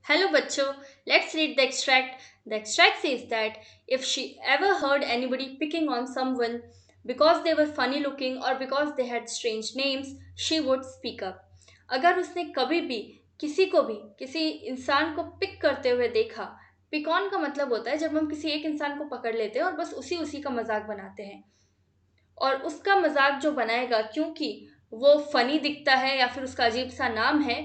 Hello, bachcho. Let's read the extract. The extract says that if she ever heard anybody picking on someone because they were funny looking or because they had strange names, she would speak up. अगर उसने कभी भी किसी इंसान को pick करते हुए देखा, पिक ऑन का मतलब होता है जब हम किसी एक इंसान को पकड़ लेते हैं और बस उसी उसी का मजाक बनाते हैं और उसका मजाक जो बनाएगा क्योंकि वो फनी दिखता है या फिर उसका अजीब सा नाम है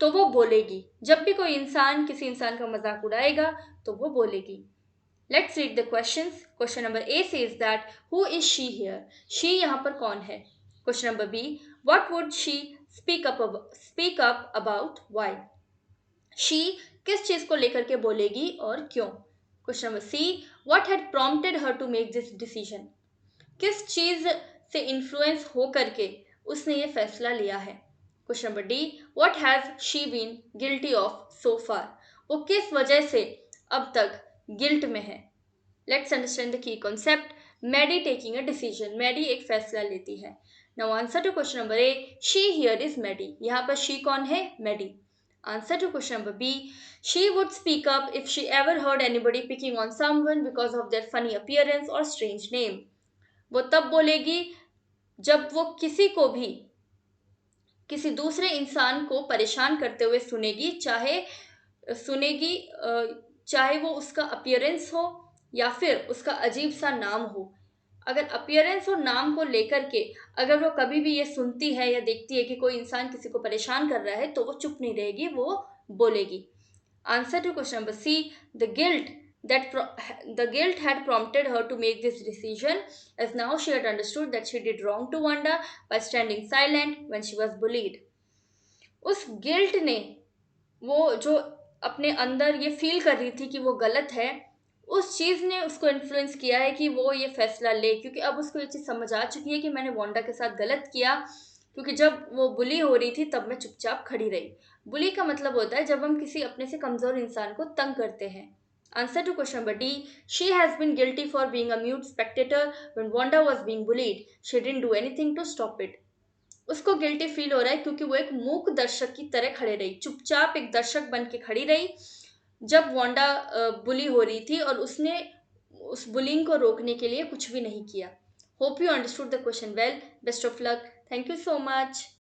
तो वो बोलेगी। जब भी कोई इंसान किसी इंसान का मजाक उड़ाएगा तो वो बोलेगी। Let's read the questions. Question number A says that who is she here. She यहाँ पर कौन है। Question number B, what would she speak up about, why. She किस चीज को लेकर के बोलेगी और क्यों। Question number C, what had prompted her to make this decision. किस चीज से इन्फ्लुएंस हो करके उसने ये फैसला लिया है। Question number D, what has she been guilty of so far. वो किस वजह से अब तक गिल्ट में है। Let's understand the key concept. Maddy taking a decision, Maddy एक फैसला लेती है। Now answer to question number A, she here is Maddy. यहाँ पर शी कौन है, Maddy. Answer to question number B, she would speak up if she ever heard anybody picking on someone because of their funny appearance or strange name। वो तब बोलेगी जब वो किसी को भी किसी दूसरे इंसान को परेशान करते हुए सुनेगी चाहे वो उसका अपीयरेंस हो या फिर उसका अजीब सा नाम हो। अगर अपीयरेंस और नाम को लेकर के अगर वो कभी भी ये सुनती है या देखती है कि कोई इंसान किसी को परेशान कर रहा है तो वो चुप नहीं रहेगी, वो बोलेगी। Answer to question number C, the guilt had prompted her to make this decision, as now she had understood that she did wrong to Wanda by standing silent when she was bullied। उस guilt ने, वो जो अपने अंदर ये feel कर रही थी कि वो गलत है, उस चीज ने उसको इन्फ्लुएंस किया है कि वो ये फैसला ले, क्योंकि अब उसको ये चीज समझ आ चुकी है कि मैंने वांडा के साथ गलत किया। क्योंकि जब वो बुली हो रही थी तब मैं चुपचाप खड़ी रही। बुली का मतलब होता है जब हम किसी अपने से कमजोर इंसान को तंग करते हैं। Answer to question number D, she has been guilty for being a mute spectator when Wanda was being bullied, she didn't do anything to stop it. उसको गिल्टी फील हो रहा है क्योंकि वो एक मूक दर्शक की तरह खड़े रही, चुपचाप एक दर्शक बन के खड़ी रही जब वांडा बुली हो रही थी और उसने उस बुलिंग को रोकने के लिए कुछ भी नहीं किया। Hope you understood the question well. Best of luck. Thank you so much.